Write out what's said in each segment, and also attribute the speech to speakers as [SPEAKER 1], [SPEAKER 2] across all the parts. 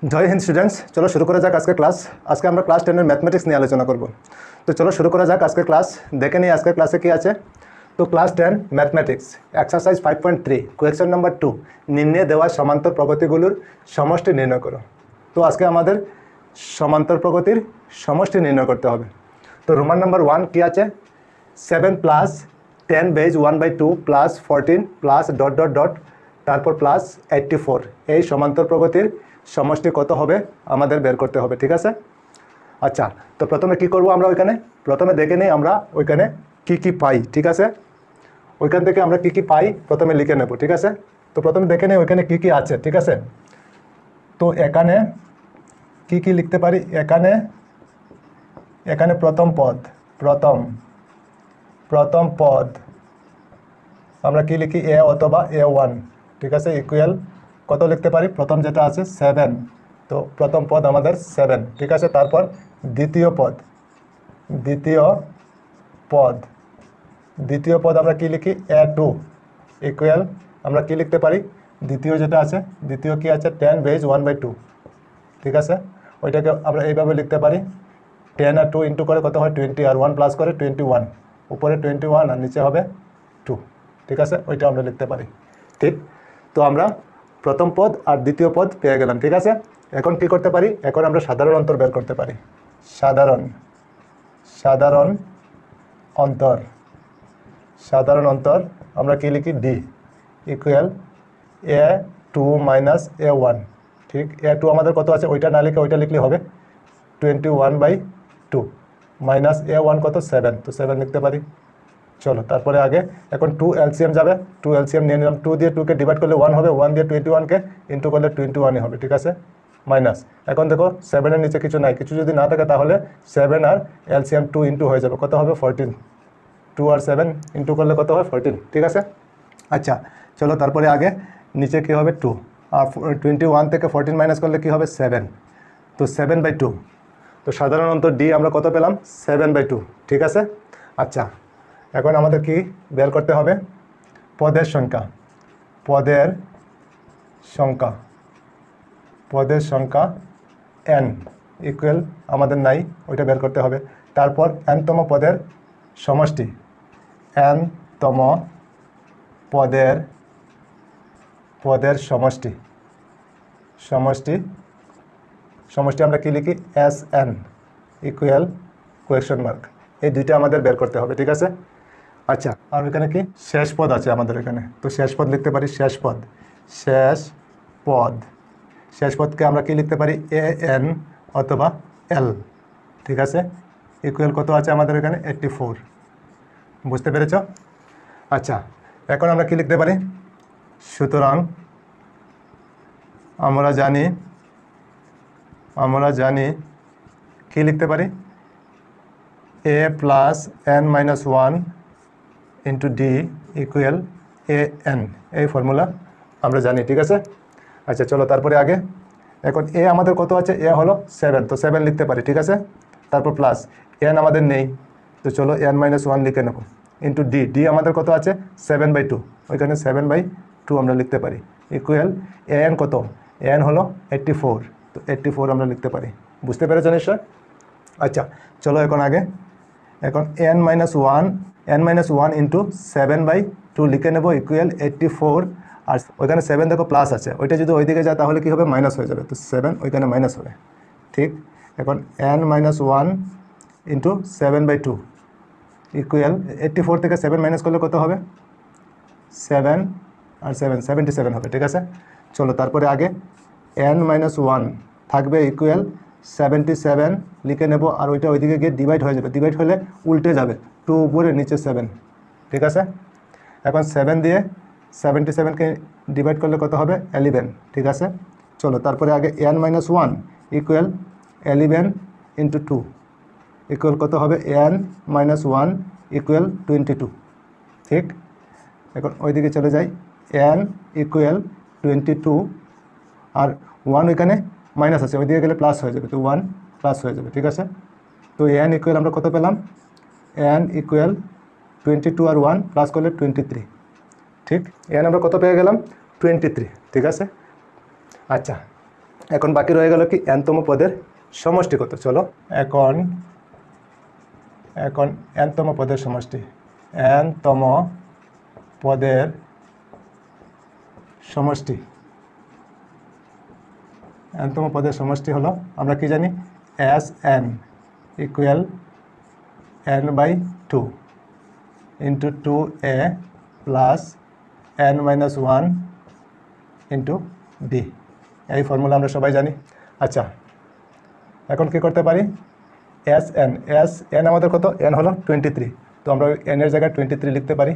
[SPEAKER 1] জয় Hind students, চলো শুরু করা যাক আজকে ক্লাস। আজকে আমরা ক্লাস 10 এর ম্যাথমেটিক্স নিয়ে আলোচনা করব। তো চলো শুরু করা যাক আজকে ক্লাস। দেখে নিই আজকের ক্লাসে কি আছে। তো class 10 mathematics exercise 5.3 question number 2, নিম্নে দেওয়া সমান্তর প্রগতিগুলোর সমষ্টি নির্ণয় করো। তো আজকে আমাদের সমান্তর প্রগতির সমষ্টি নির্ণয় করতে হবে। তো রোমান নাম্বার 1 কি আছে, 7 প্লাস 10 বেজ 1/2 plus 14 plus dot dot dot তারপর প্লাস 84, এই সমান্তর প্রগতির সমষ্টি কত হবে আমাদের বের করতে হবে। ঠিক আছে, আচ্ছা। তো প্রথমে কি করব আমরা, ওইখানে প্রথমে দেখে নেই আমরা ওইখানে কি পাই। ঠিক আছে, ওইখান থেকে আমরা কি পাই প্রথমে লিখে নেব। ঠিক আছে, তো প্রথমে দেখে নেই ওইখানে কি আছে। ঠিক আছে, তো এখানে কি লিখতে পারি। এখানে প্রথম পদ আমরা কি লিখি, এ অথবা A1। ঠিক আছে, ইকুয়াল কত লিখতে পারি, প্রথম যেটা আছে 7। তো প্রথম পদ আমাদের 7। ঠিক আছে, তারপর দ্বিতীয় পদ আমরা কি লিখি, A2 ইকুয়াল আমরা কি লিখতে পারি, দ্বিতীয় যেটা আছে, দ্বিতীয় কি আছে 10 বেজ 1/2। ঠিক আছে, ওইটাকে আমরা এইভাবে লিখতে পারি, 10 আর 2 ইন্টু করে কত হয় 20, আর 1 প্লাস করে 21, উপরে 21 আর নিচে হবে 2। ঠিক আছে, ওইটা আমরা লিখতে পারি। ঠিক, তো আমরা প্রথম পদ আর দ্বিতীয় পদ পেয়ে গেলাম। ঠিক আছে, এখন কি করতে পারি, এখন আমরা সাধারণ অন্তর বের করতে পারি। সাধারণ অন্তর আমরা কি লিখি, D equal A2 minus A1। ঠিক, A2 আমাদের কত আছে, ওইটা না লিখে ওইটা লিখলে হবে 21/2 মাইনাস A1 কত 7, তো 7 লিখতে পারি। চলো তারপরে আগে এখন 2 এলসিএম যাবে, 2 এলসিএম নিয়ে নিলাম। 2 দিয়ে 2কে ডিভাইড করলে 1 হবে, 1 দিয়ে 21কে ইন্টু করলে 21 হবে। ঠিক আছে, মাইনাস এখন দেখো 7-এর নিচে কিছু নাই, কিছু যদি না থাকে তাহলে 7 আর এলসিএম 2 ইন্টু হয়ে যাবে, কত হবে 14। 2 আর 7 ইন্টু করলে কত হয় 14। ঠিক আছে, আচ্ছা চলো তারপরে আগে নিচে কি হবে 2, আর 21 থেকে 14 মাইনাস করলে কি হবে 7, তো 7/2। তো সাধারণ অন্তর ডি আমরা কত পেলাম, 7/2। ঠিক আছে, আচ্ছা এখন আমাদের কি বের করতে হবে, পদের সংখ্যা n ইকুয়াল আমাদের নাই, ওইটা বের করতে হবে। তারপর nতম পদের সমষ্টি, nতম পদের সমষ্টি আমরা কি লিখি, Sn ইকুয়াল কোয়েশ্চন মার্ক, এই দুইটা আমাদের বের করতে হবে। ঠিক আছে, আচ্ছা আর এখানে কি শেষ পদ আছে আমাদের এখানে, তো শেষ পদ লিখতে পারি, শেষ পদকে আমরা কি লিখতে পারি, an অথবা l। ঠিক আছে, ইকুয়াল কত আছে আমাদের এখানে 84, বুঝতে পেরেছ। আচ্ছা এখন আমরা কি লিখতে পারি, সুতরাং আমরা জানি কি লিখতে পারি, a plus n-1 into D equal an, এই ফর্মুলা আমরা জানি। ঠিক আছে, আচ্ছা চলো তারপরে আগে এখন এ আমাদের কত আছে, এ হলো 7, তো 7 লিখতে পারি। ঠিক আছে, তারপর প্লাস n আমাদের নেই, তো চলো n-1 লিখে নেব, ইন্টু ডি আমাদের কত আছে 7/2, ওইখানে 7/2 আমরা লিখতে পারি, ইকুয়াল an কত, an হলো 84, তো 84 আমরা লিখতে পারি। বুঝতে পেরেছো নিশ্চয়। আচ্ছা চলো এখন n-1 ইন্টু 7/2 লিখে নেব, ইকুয়াল 84, আর ওইখানে 7 দেখো প্লাস আছে, ওইটা যদি ওইদিকে যায় তাহলে কি হবে, মাইনাস হয়ে যাবে, তো 7 ওইখানে মাইনাস হবে। ঠিক, এখন n-1 ইন্টু 7/2 ইকুয়াল 84 থেকে 7 মাইনাস করলে কত হবে, 7 আর 7 77 হবে। ঠিক আছে, চলো তারপরে আগে n-1 থাকবে ইকুয়াল 77 লিখে নেব, আর ওইটা ওইদিকে গিয়ে ডিভাইড হয়ে যাবে, ডিভাইড হলে উল্টে যাবে, 2 উপরে নিচে 7। ঠিক আছে, এখন 7 দিয়ে 77কে ডিভাইড করলে কত হবে 11। ঠিক আছে, চলো তারপরে আগে n-1 ইকুয়াল 11 ইন্টু 2 ইকুয়াল কত হবে, n-1 ইকুয়াল 22। ঠিক, এখন ওইদিকে চলে যাই, n ইকুয়াল 22, আর 1 ওইখানে মাইনাস আছে, ওইদিকে গেলে প্লাস হয়ে যাবে, তো 1 প্লাস হয়ে যাবে। ঠিক আছে, তো n ইকুয়াল আমরা কত পেলাম, n ইকুয়াল 22 আর 1 প্লাস করলে 23। ঠিক, n আমরা কত পেয়ে গেলাম 23। ঠিক আছে, আচ্ছা এখন বাকি রয়ে গেল কি nতম পদের সমষ্টি কত। চলো এখন nতম পদের সমষ্টি, nতম পদের সমষ্টি, nতম পদের সমষ্টি হলো আমরা কি জানি Sn equal n/2 into 2a plus n-1 into d। এই ফর্মুলা আমরা সবাই জানি। আচ্ছা এখন কি করতে পারি, Sn আমাদের কত, n হলো 23, তো আমরা n এর জায়গায় 23 লিখতে পারি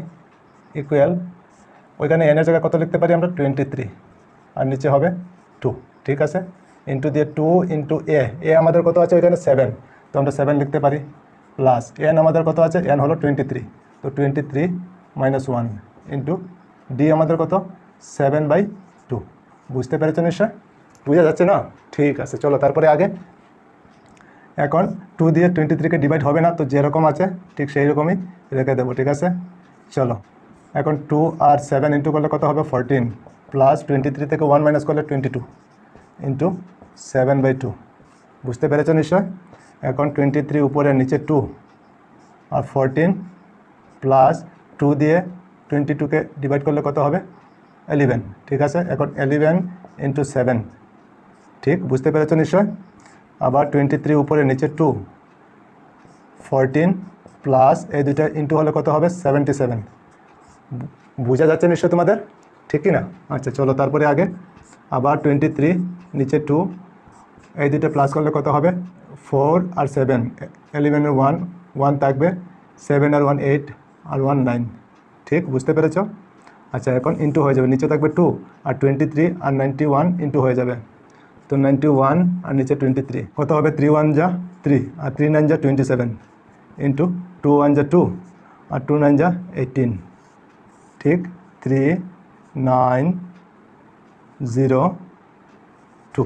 [SPEAKER 1] ইকুয়াল, ওইখানে n এর জায়গায় কত লিখতে পারি আমরা 23, আর নিচে হবে 2, ঠিক আছে, ইন্টু দিয়ে 2 ইন্টু a আমাদের কত আছে ওইখানে 7, তো আমরা 7 লিখতে পারি, প্লাস n আমাদের কত আছে, n হলো 23, তো 23 - 1 ইন্টু d আমাদের কত 7/2। বুঝতে পেরেছো নিশ্চয়? বুঝা যাচ্ছে না? ঠিক আছে, চলো তারপরে আগে। এখন 2 দিয়ে 23কে ডিভাইড হবে না, তো যেরকম আছে ঠিক সেই রকমই রেখে দেবো, ঠিক আছে। চলো এখন 2 আর 7 ইন্টু করলে কত হবে 14, প্লাস 23 থেকে 1 মাইনাস করলে 22 ইন্টু 7/2। বুঝতে পেরেছো নিশ্চয়? এখন 23 উপরে নিচে 2 আর 14 প্লাস 2 দিয়ে 22কে ডিভাইড করলে কত হবে 11, ঠিক আছে। এখন 11 ইন্টু 7, ঠিক বুঝতে পেরেছো নিশ্চয়? আবার 23 উপরে নিচে 2, 14 প্লাস এই দুইটা ইন্টু হলে কত হবে 77। বোঝা যাচ্ছে নিশ্চয় তোমাদের, ঠিক কি না? আচ্ছা চলো তারপরে আগে, আবার 23 নিচে 2, এই দুইটা প্লাস করলে কত হবে 4 আর 7, 11 এর 1 থাকবে, 7 আর 1 8 আর 1 9, ঠিক বুঝতে পেরেছো? আচ্ছা এখন ইন্টু হয়ে যাবে, নিচে থাকবে 2 আর 23 আর 91 ইন্টু হয়ে যাবে, তো 91 আর নিচে 23 কত হবে 3 1 যা 3 আর 3 9 যা 27 ইন্টু 2 1 যা 2 আর 2 9 যা 18, ঠিক 3 9 0 2,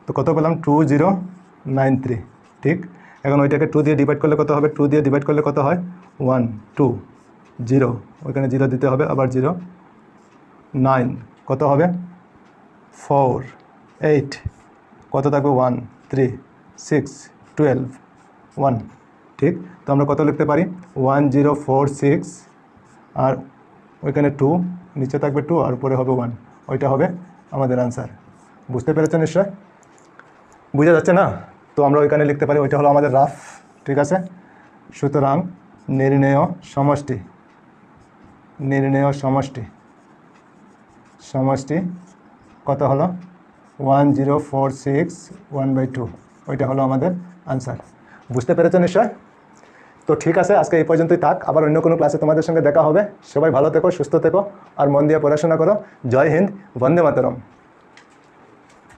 [SPEAKER 1] তো কত পেলাম 2093, ঠিক। এখন ওইটাকে 2 দিয়ে ডিভাইড করলে কত হবে, 2 দিয়ে ডিভাইড করলে কত হয় 1 2 0, ওইখানে 0 দিতে হবে, আবার 0 9 কত হবে 4 8 কত থাকবে 1 3 6 12 1, ঠিক। তো আমরা কত লিখতে পারি 1046, আর ওইখানে 2 নিচে থাকবে 2 আর উপরে হবে 1, ওইটা হবে আমাদের আনসার। বুঝতে পেরেছেন নিশ্চয়? বুঝা যাচ্ছে না? তো আমরা ওইখানে লিখতে পারি, ওইটা হলো আমাদের রাফ, ঠিক আছে। সুতরাং নির্ণেয় সমষ্টি, নির্ণেয় সমষ্টি, সমষ্টি কত হলো 1046 1/2, ওইটা হলো আমাদের আনসার। বুঝতে পেরেছো নিশ্চয়? তো ঠিক আছে, আজকে এই পর্যন্তই থাক, আবার অন্য কোনো ক্লাসে তোমাদের সঙ্গে দেখা হবে। সবাই ভালো থেকো, সুস্থ থেকো, আর মন দিয়ে পড়াশোনা করো। জয় হিন্দ, বন্দে মাতরম।